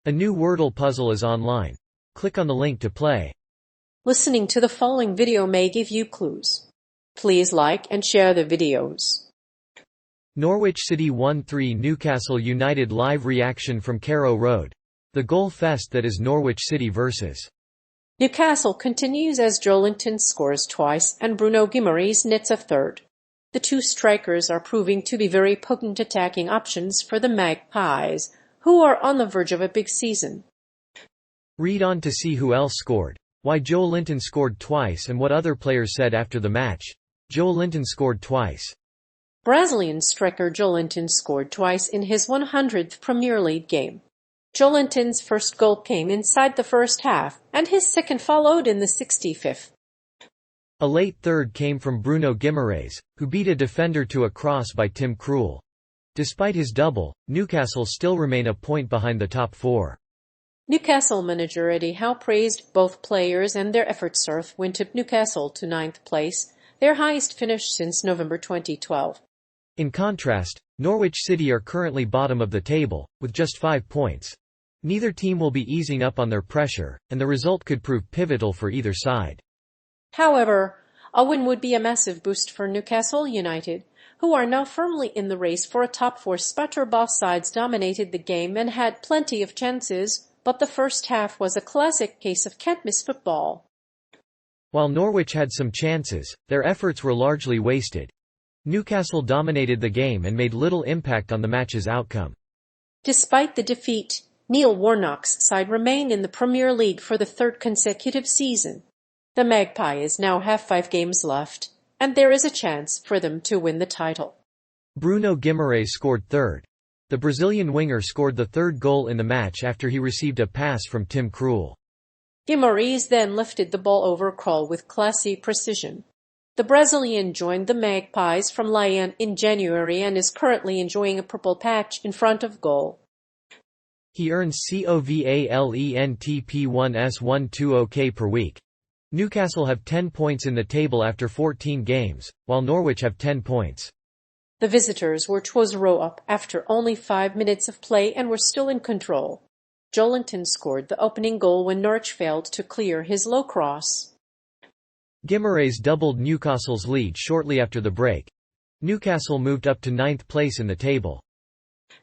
A new Wordle puzzle is online. Click on the link to play. Listening to the following video may give you clues. Please like and share the videos. Norwich City 1-3 Newcastle United live reaction from Carrow Road. The goal fest that is Norwich City vs. Newcastle continues as Joelinton scores twice and Bruno Guimaraes knits a third. The two strikers are proving to be very potent attacking options for the Magpies, who are on the verge of a big season. Read on to see who else scored, why Joelinton scored twice and what other players said after the match. Joelinton scored twice. Brazilian striker Joelinton scored twice in his 100th Premier League game. Joelinton's first goal came inside the first half, and his second followed in the 65th. A late third came from Bruno Guimaraes, who beat a defender to a cross by Tim Krul. Despite his double, Newcastle still remain a point behind the top four. Newcastle manager Eddie Howe praised both players and their efforts went Newcastle to 9th place, their highest finish since November 2012. In contrast, Norwich City are currently bottom of the table, with just 5 points. Neither team will be easing up on their pressure, and the result could prove pivotal for either side. However, a win would be a massive boost for Newcastle United, who are now firmly in the race for a top four spot. Both sides dominated the game and had plenty of chances, but the first half was a classic case of can't-miss football. While Norwich had some chances, their efforts were largely wasted. Newcastle dominated the game and made little impact on the match's outcome. Despite the defeat, Neil Warnock's side remain in the Premier League for the third consecutive season. The Magpies now have 5 games left, and there is a chance for them to win the title. Bruno Guimaraes scored third. The Brazilian winger scored the third goal in the match after he received a pass from Tim Krul. Guimaraes then lifted the ball over Krul with classy precision. The Brazilian joined the Magpies from Lyon in January and is currently enjoying a purple patch in front of goal. He earns COVALENTP1S120K per week. Newcastle have 10 points in the table after 14 games, while Norwich have 10 points. The visitors were 2-0 up after only 5 minutes of play and were still in control. Joelinton scored the opening goal when Norwich failed to clear his low cross. Guimaraes doubled Newcastle's lead shortly after the break. Newcastle moved up to 9th place in the table.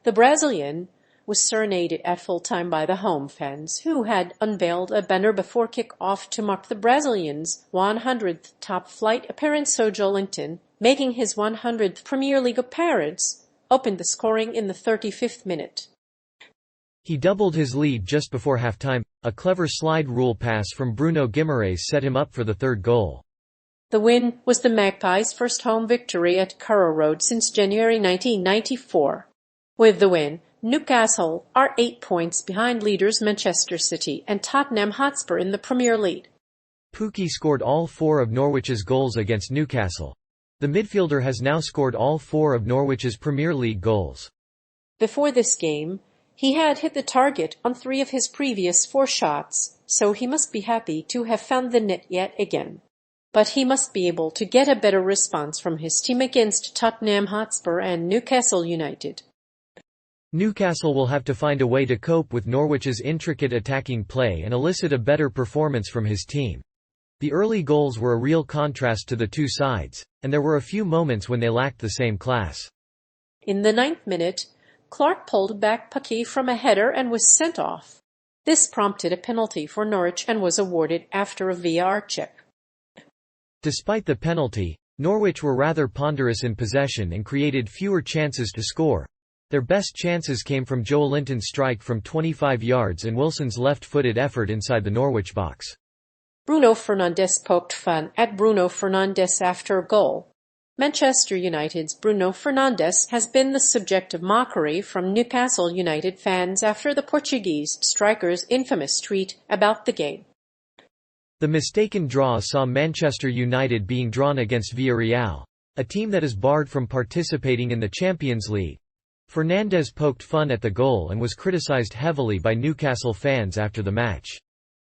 The Brazilian was serenaded at full-time by the home fans, who had unveiled a banner before kick-off to mark the Brazilian's 100th top-flight appearance. So Joelinton, making his 100th Premier League appearance, opened the scoring in the 35th minute. He doubled his lead just before halftime. A clever slide rule pass from Bruno Guimaraes set him up for the third goal. The win was the Magpies' first home victory at Carrow Road since January 1994. With the win, Newcastle are 8 points behind leaders Manchester City and Tottenham Hotspur in the Premier League. Pukki scored all 4 of Norwich's goals against Newcastle. The midfielder has now scored all 4 of Norwich's Premier League goals. Before this game, he had hit the target on 3 of his previous 4 shots, so he must be happy to have found the net yet again. But he must be able to get a better response from his team against Tottenham Hotspur and Newcastle United. Newcastle will have to find a way to cope with Norwich's intricate attacking play and elicit a better performance from his team. The early goals were a real contrast to the two sides, and there were a few moments when they lacked the same class. In the 9th minute, Clark pulled back Pukki from a header and was sent off. This prompted a penalty for Norwich and was awarded after a VAR check. Despite the penalty, Norwich were rather ponderous in possession and created fewer chances to score. Their best chances came from Joelinton's strike from 25 yards and Wilson's left-footed effort inside the Norwich box. Bruno Fernandes poked fun at Bruno Fernandes after a goal. Manchester United's Bruno Fernandes has been the subject of mockery from Newcastle United fans after the Portuguese striker's infamous tweet about the game. The mistaken draw saw Manchester United being drawn against Villarreal, a team that is barred from participating in the Champions League. Fernandes poked fun at the goal and was criticised heavily by Newcastle fans after the match.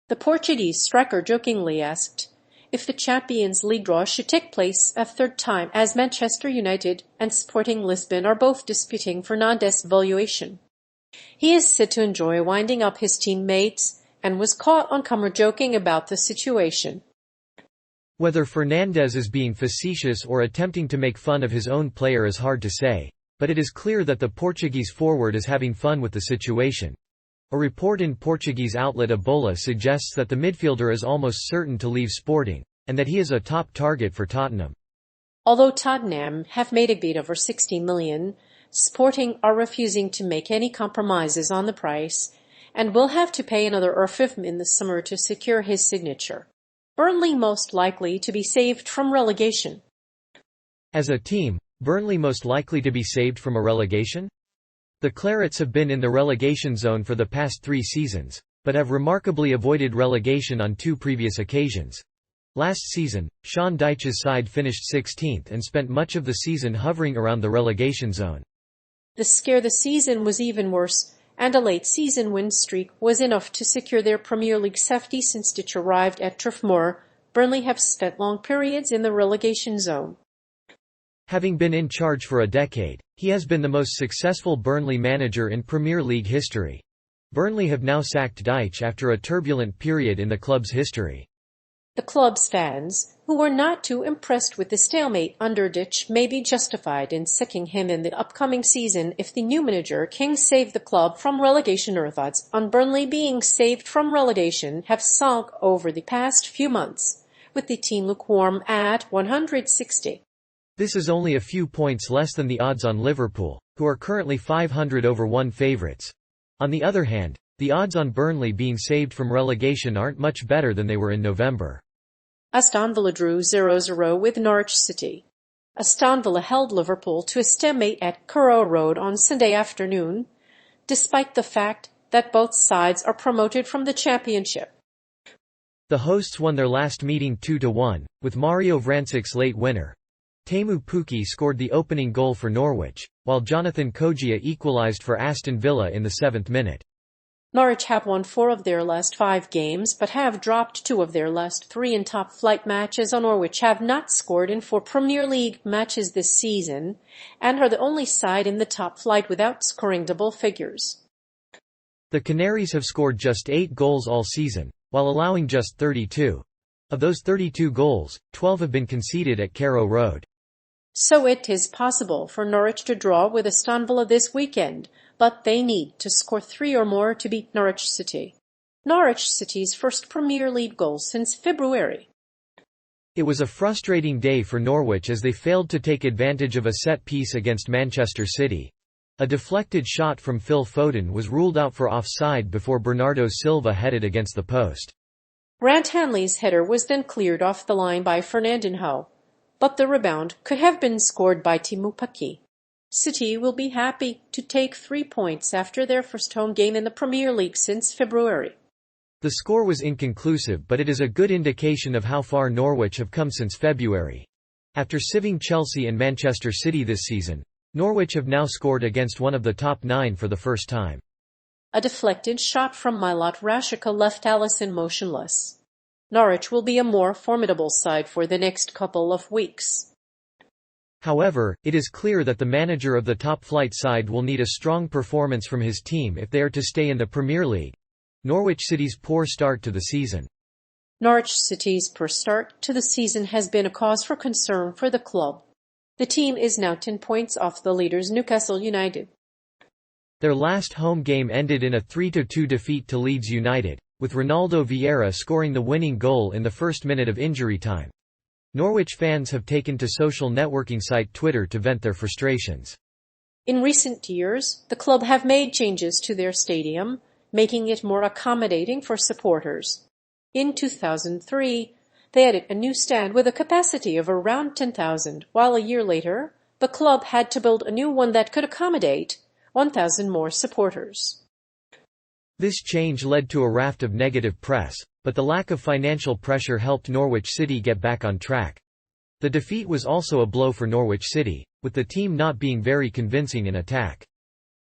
The Portuguese striker jokingly asked if the Champions League draw should take place a third time, as Manchester United and Sporting Lisbon are both disputing Fernandes' valuation. He is said to enjoy winding up his teammates and was caught on camera joking about the situation. Whether Fernandes is being facetious or attempting to make fun of his own player is hard to say, but it is clear that the Portuguese forward is having fun with the situation. A report in Portuguese outlet A Bola suggests that the midfielder is almost certain to leave Sporting, and that he is a top target for Tottenham. Although Tottenham have made a bid over 60 million, Sporting are refusing to make any compromises on the price and will have to pay another £50 in the summer to secure his signature. Burnley most likely to be saved from relegation. As a team, Burnley most likely to be saved from a relegation? The Clarets have been in the relegation zone for the past 3 seasons, but have remarkably avoided relegation on 2 previous occasions. Last season, Sean Dyche's side finished 16th and spent much of the season hovering around the relegation zone. The scare the season was even worse, and a late season win streak was enough to secure their Premier League safety since Dyche arrived at Turf Moor. Burnley have spent long periods in the relegation zone. Having been in charge for a decade, he has been the most successful Burnley manager in Premier League history. Burnley have now sacked Dyche after a turbulent period in the club's history. The club's fans, who were not too impressed with the stalemate under Dyche, may be justified in sacking him in the upcoming season if the new manager can save the club from relegation. Odds on Burnley being saved from relegation have sunk over the past few months, with the team lukewarm at 160. This is only a few points less than the odds on Liverpool, who are currently 500/1 favourites. On the other hand, the odds on Burnley being saved from relegation aren't much better than they were in November. Aston Villa drew 0-0 with Norwich City. Aston Villa held Liverpool to a stalemate at Carrow Road on Sunday afternoon, despite the fact that both sides are promoted from the Championship. The hosts won their last meeting 2-1, with Mario Vrancic's late winner. Teemu Pukki scored the opening goal for Norwich, while Jonathan Kogia equalised for Aston Villa in the 7th minute. Norwich have won 4 of their last 5 games, but have dropped 2 of their last 3 in top-flight matches. Norwich have not scored in 4 Premier League matches this season, and are the only side in the top flight without scoring double figures. The Canaries have scored just 8 goals all season, while allowing just 32. Of those 32 goals, 12 have been conceded at Carrow Road. So it is possible for Norwich to draw with Aston Villa this weekend, but they need to score 3 or more to beat Norwich City. Norwich City's first Premier League goal since February. It was a frustrating day for Norwich as they failed to take advantage of a set piece against Manchester City. A deflected shot from Phil Foden was ruled out for offside before Bernardo Silva headed against the post. Grant Hanley's header was then cleared off the line by Fernandinho, but the rebound could have been scored by Teemu Pukki. City will be happy to take 3 points after their first home game in the Premier League since February. The score was inconclusive, but it is a good indication of how far Norwich have come since February. After sieving Chelsea and Manchester City this season, Norwich have now scored against one of the top 9 for the first time. A deflected shot from Milot Rashica left Alisson motionless. Norwich will be a more formidable side for the next couple of weeks. However, it is clear that the manager of the top-flight side will need a strong performance from his team if they are to stay in the Premier League. Norwich City's poor start to the season. Norwich City's poor start to the season has been a cause for concern for the club. The team is now 10 points off the leaders Newcastle United. Their last home game ended in a 3-2 defeat to Leeds United, with Ronaldo Vieira scoring the winning goal in the first minute of injury time. Norwich fans have taken to social networking site Twitter to vent their frustrations. In recent years, the club have made changes to their stadium, making it more accommodating for supporters. In 2003, they added a new stand with a capacity of around 10,000, while a year later, the club had to build a new one that could accommodate 1,000 more supporters. This change led to a raft of negative press, but the lack of financial pressure helped Norwich City get back on track. The defeat was also a blow for Norwich City, with the team not being very convincing in attack.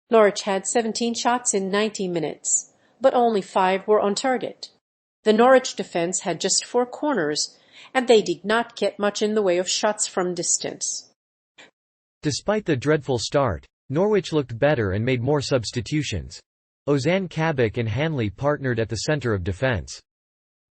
Norwich had 17 shots in 90 minutes, but only 5 were on target. The Norwich defense had just 4 corners, and they did not get much in the way of shots from distance. Despite the dreadful start, Norwich looked better and made more substitutions. Ozan Kabak and Hanley partnered at the centre of defence.